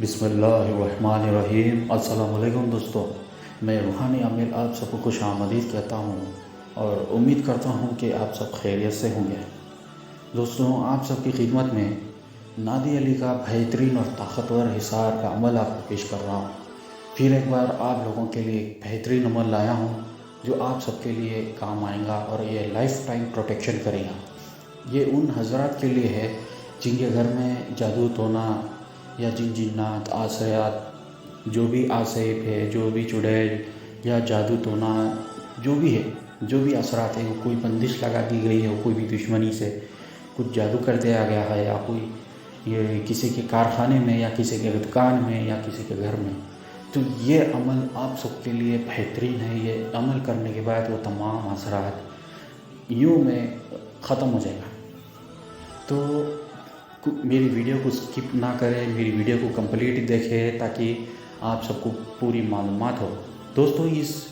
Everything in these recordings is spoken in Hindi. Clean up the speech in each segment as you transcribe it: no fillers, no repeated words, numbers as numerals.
बिस्मिल्लाहिर्रहमानिर्रहीम। अस्सलाम वालेकुम दोस्तों, मैं रूहानी आमिर आप सबको खुश आमदीद कहता हूँ और उम्मीद करता हूँ कि आप सब खैरियत से होंगे। दोस्तों, आप सबकी खिदमत में नादी अली का बेहतरीन और ताकतवर हिसार का अमल आपको पेश कर रहा हूँ। फिर एक बार आप लोगों के लिए एक बेहतरीन अमल लाया हूँ जो आप सबके लिए काम आएगा और ये लाइफ टाइम प्रोटेक्शन करेगा। ये उन हजरात के लिए है जिनके घर में जादू टोना या जिन जिन्नात आसयात जो भी आसेब है, जो भी चुड़ैल या जादू टोना जो भी है, जो भी असरात है, वो कोई बंदिश लगा दी गई है, कोई भी दुश्मनी से कुछ जादू कर दिया गया है या कोई ये किसी के कारखाने में या किसी के दुकान में या किसी के घर में, तो ये अमल आप सबके लिए बेहतरीन है। ये अमल करने के बाद वो तमाम असरात यूँ में ख़त्म हो जाएगा। तो मेरी वीडियो को स्किप ना करें, मेरी वीडियो को कंप्लीट देखें ताकि आप सबको पूरी मालूमात हो। दोस्तों, इस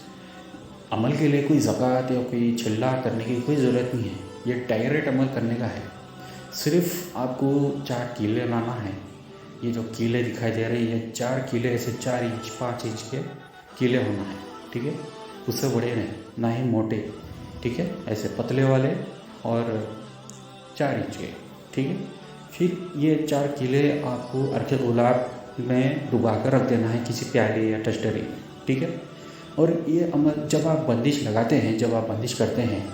अमल के लिए कोई ज़कात या कोई चिल्ला करने की कोई ज़रूरत नहीं है। ये डायरेक्ट अमल करने का है। सिर्फ़ आपको 4 कीले लाना है। ये जो कीले दिखाई दे रहे हैं, ये 4 कीले ऐसे 4 इंच 5 इंच के कीले होना है, ठीक है। उससे बड़े नहीं, ना ही मोटे, ठीक है। ऐसे पतले वाले और 4 इंच के, ठीक है। फिर ये 4 कीले आपको अर्के गुलाब में डुबा कर रख देना है किसी प्याले या टस्टरी में, ठीक है। और ये अमल जब आप बंदिश लगाते हैं, जब आप बंदिश करते हैं,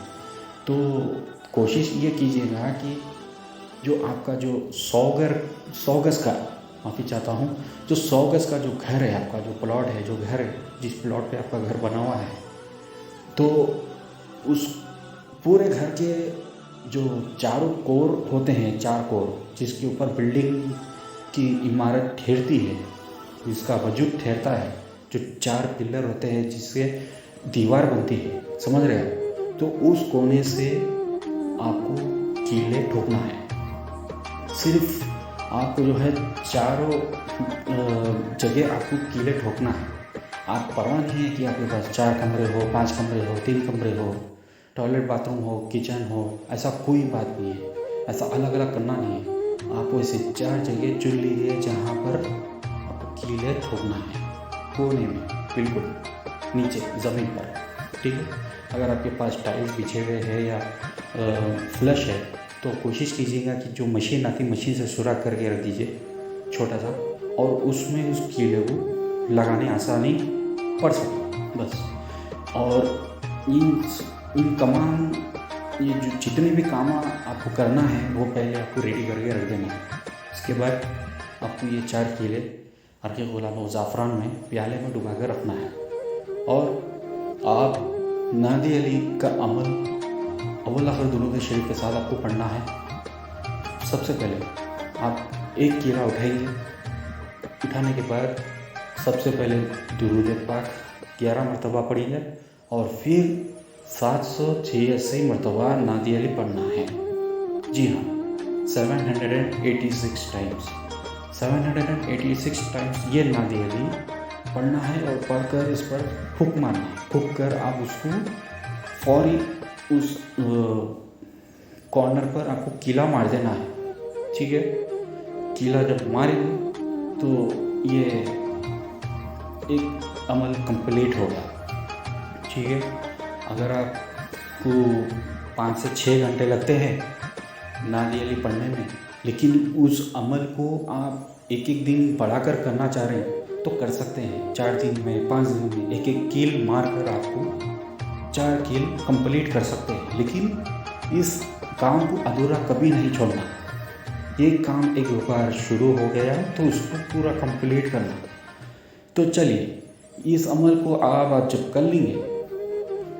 तो कोशिश ये कीजिएगा कि जो आपका जो 100 गज़ का, माफ़ी चाहता हूँ, जो 100 गज़ का जो घर है, आपका जो प्लॉट है, जो घर है, जिस प्लॉट पे आपका घर बना हुआ है, तो उस पूरे घर के जो चारों कोर होते हैं, 4 कोर जिसके ऊपर बिल्डिंग की इमारत ठहरती है, जिसका वजूद ठहरता है, जो 4 पिलर होते हैं जिससे दीवार बनती है, समझ रहे हैं। तो उस कोने से आपको कीले ठोकना है। सिर्फ आपको जो है चारों जगह आपको कीले ठोकना है। आप परवाह नहीं है कि आपके पास 4 कमरे हो, 5 कमरे हो, 3 कमरे हो, टॉयलेट बाथरूम हो, किचन हो, ऐसा कोई बात नहीं है। ऐसा अलग अलग करना नहीं है। आपको ऐसे 4 जगह चुन लीजिए जहाँ पर आपको कीले ठोकना है, कोने में, बिल्कुल नीचे ज़मीन पर, ठीक है। अगर आपके पास टाइल्स बिछे हुए हैं या फ्लश है तो कोशिश कीजिएगा कि जो मशीन आती है, मशीन से सुराख करके रख दीजिए छोटा सा, और उसमें उस कीले को लगाने आसानी पड़ सके, बस। और इन तमाम ये जो जितने भी काम आपको करना है वो पहले आपको रेडी करके रख देना है। उसके बाद आपको ये 4 कीले अर्के गुलाब और ज़ाफ़रान में प्याले में डुबा कर रखना है। और आप नादी अली का अमल अव्वल आखिर दुरूद शरीफ के साथ आपको पढ़ना है। सबसे पहले आप एक कीला उठाएंगे। उठाने के बाद सबसे पहले दुरूद पाक 11 मरतबा पढ़िए और फिर 786 मरतबा नादी अली पढ़ना है। जी हाँ, 786 टाइम्स, 786 टाइम्स ये नादी अली पढ़ना है। और पढ़कर इस पर फूंक मारना है। फूंक कर आप उसको फौरी उस कॉर्नर पर आपको कीला मार देना है, ठीक है। कीला जब मारेंगे तो ये एक अमल कंप्लीट होगा, ठीक है। अगर आपको 5 से 6 घंटे लगते हैं नादी अली पढ़ने में, लेकिन उस अमल को आप एक दिन बढ़ाकर करना चाह रहे हैं तो कर सकते हैं। 4 दिन में, 5 दिन में एक कील मार कर आपको 4 कील कंप्लीट कर सकते हैं। लेकिन इस काम को अधूरा कभी नहीं छोड़ना। ये काम एक बार शुरू हो गया तो उसको पूरा कंप्लीट करना। तो चलिए, इस अमल को आप जब कर लेंगे,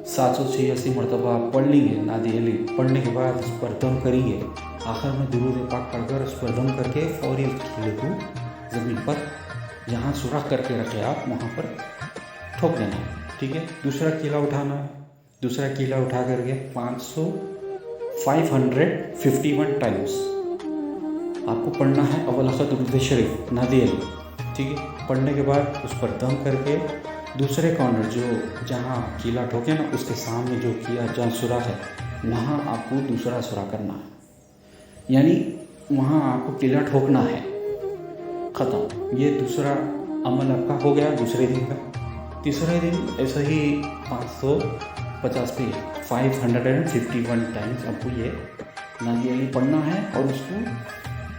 786 मरतबा आप पढ़ लेंगे नादी अली। पढ़ने के बाद उस पर दम करेंगे। आखिर में दुरूद पाक पढ़कर उस पर दम करके फौरी उस कीले को ज़मीन पर जहाँ सुराख करके रखे आप वहाँ पर ठोक देना है, ठीक है। दूसरा कीला उठाना है। दूसरा कीला उठा करके 551 टाइम्स आपको पढ़ना है अव्वल आखिर दुरूद शरीफ नादी अली, ठीक है। पढ़ने के बाद उस पर दम करके दूसरे कॉर्नर जो जहाँ कीला ठोके ना, उसके सामने जो किया जहाँ सुराख है, वहाँ आपको दूसरा सुराख करना है, यानी वहाँ आपको कीला ठोकना है। ख़त्म। ये दूसरा अमल आपका हो गया दूसरे दिन का। तीसरे दिन ऐसा ही 550 पे 551 टाइम्स आपको ये नारियल पढ़ना है और उसको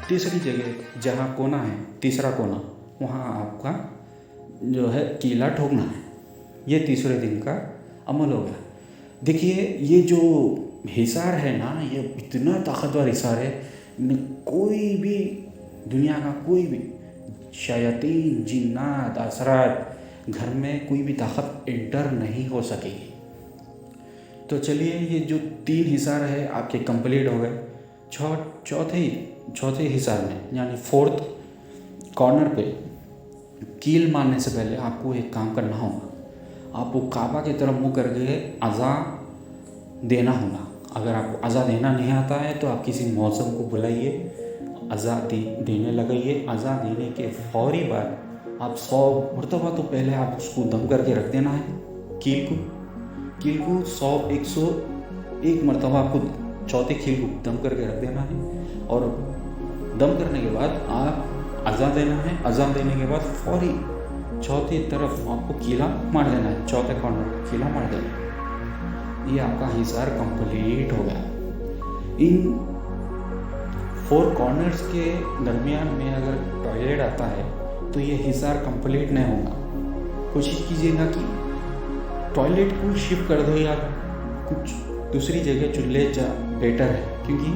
तीसरी जगह जहाँ कोना है, तीसरा कोना, वहाँ आपका जो है कीला ठोकना है। ये तीसरे दिन का अमल हो गया। देखिए ये जो हिसार है ना, ये इतना ताकतवर हिसार है, कोई भी दुनिया का कोई भी शयातीन, जिन्नात, असरात, घर में कोई भी ताकत एंटर नहीं हो सकेगी। तो चलिए ये जो 3 हिसार है आपके कंप्लीट हो गए। चौथे हिसार में यानी 4th कॉर्नर पे कील मारने से पहले आपको एक काम करना होगा। आपको काबा की तरफ मुँह करके अज़ा देना होगा। अगर आपको अज़ा देना नहीं आता है तो आप किसी मौसम को बुलाइए, अज़ा देने लगाइए। अज़ा देने के फौरी बाद आप 100 मरतबा तो पहले आप उसको दम करके रख देना है। कील को 101 मरतबा आपको चौथे कील को दम करके रख देना है और दम करने के बाद आप अज़ा देना है। अज़ा देने के बाद फौरी चौथी तरफ आपको कीला मार देना है, चौथे कॉर्नर पर कीला मार देना है। ये आपका हिसार कंप्लीट हो गया। इन 4 कॉर्नर्स के दरमियान में अगर टॉयलेट आता है तो ये हिसार कंप्लीट नहीं होगा। कोशिश कीजिएगा कि टॉयलेट को शिफ्ट कर दो या कुछ दूसरी जगह चुल्ले बेटर है, क्योंकि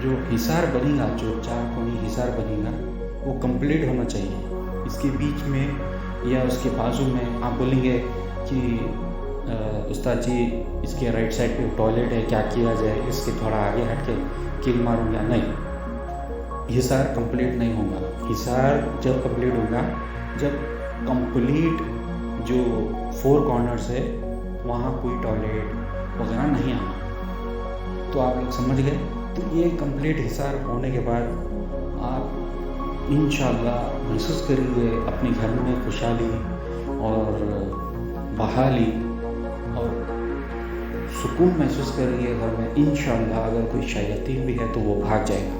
जो हिसार बनेगा, जो 4 कोनी हिसार बनेगा वो कंप्लीट होना चाहिए। इसके बीच में या उसके बाजू में आप बोलेंगे कि उस्ताद जी इसके राइट साइड पे टॉयलेट है, क्या किया जाए, इसके थोड़ा आगे हट के कील मारूंगा। नहीं, हिसार कंप्लीट नहीं होगा। हिसार जब कंप्लीट होगा जब कंप्लीट जो 4 कॉर्नर्स है वहाँ कोई टॉयलेट वगैरह नहीं आना। तो आप लोग समझ गए। तो ये कंप्लीट हिसार होने के बाद आप इंशाअल्लाह महसूस करेंगे अपने घर में खुशहाली और बहाली और सुकून महसूस करेंगे घर में। इंशाअल्लाह अगर कोई शैतान भी है तो वो भाग जाएगा।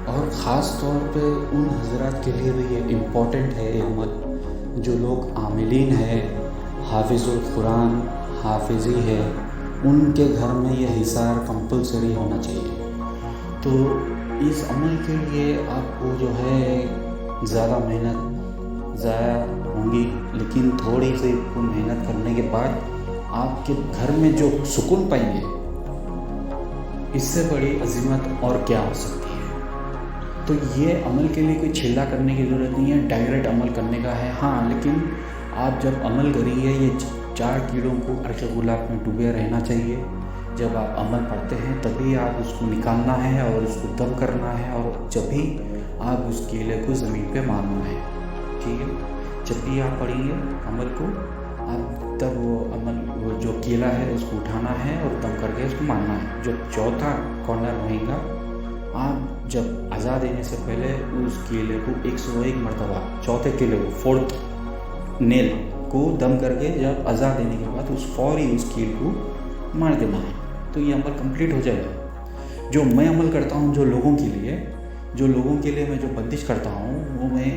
और ख़ास तौर पे उन हज़रात के लिए भी ये इम्पोर्टेंट है ये अमल, जो लोग आमिलीन है, हाफिज़ुल कुरान, हाफिज़ी है, उनके घर में ये हिसार कंपलसरी होना चाहिए। तो इस अमल के लिए आपको जो है ज़्यादा मेहनत ज़ाया होंगी, लेकिन थोड़ी सी मेहनत करने के बाद आपके घर में जो सुकून पाएंगे, इससे बड़ी अज़ीमत और क्या हो सकती है। तो ये अमल के लिए कोई छिल्ला करने की ज़रूरत नहीं है, डायरेक्ट अमल करने का है। हाँ, लेकिन आप जब अमल करिए ये 4 कीड़ों को अर्श गुलाब में डूबे रहना चाहिए। जब आप अमल पढ़ते हैं तभी आप उसको निकालना है और उसको दम करना है, और जब भी आप उस कीले को ज़मीन पे मारना है। ठीक है, जब भी आप पढ़ेंगे अमल को, आप तब वो जो कीला है उसको उठाना है और दम करके उसको मारना है। जो चौथा कॉर्नर रहेगा, आप जब अज़ा देने से पहले उस कीले को 101 मरतबा, चौथे कीले को 4th नेल को दम करके जब अज़ा देने के बाद उस फौरी उस कील को मार देना है। तो ये अमल कंप्लीट हो जाएगा। जो मैं अमल करता हूँ जो लोगों के लिए मैं जो बंदिश करता हूँ वो मैं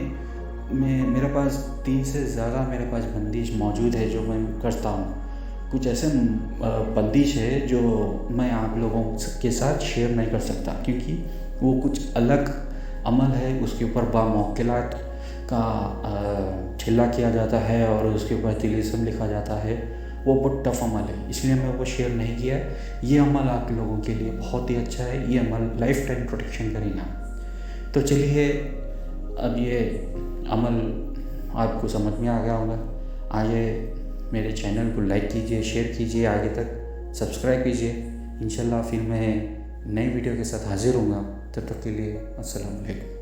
मेरे पास 3 से ज़्यादा मेरे पास बंदिश मौजूद है जो मैं करता हूँ। कुछ ऐसे बंदिश है जो मैं आप लोगों के साथ शेयर नहीं कर सकता, क्योंकि वो कुछ अलग अमल है। उसके ऊपर बामौकिलात का छिल्ला किया जाता है और उसके ऊपर तिलिस्म लिखा जाता है। वो बहुत टफ अमल है, इसलिए मैं वो शेयर नहीं किया। ये अमल आप लोगों के लिए बहुत ही अच्छा है। ये अमल लाइफ टाइम प्रोटेक्शन करेगा। तो चलिए, अब ये अमल आपको समझ में आ गया होगा। आगे मेरे चैनल को लाइक कीजिए, शेयर कीजिए, आगे तक सब्सक्राइब कीजिए। इंशाल्लाह फिर मैं नई वीडियो के साथ हाजिर हूँगा। तब तक के लिए अस्सलाम वालेकुम।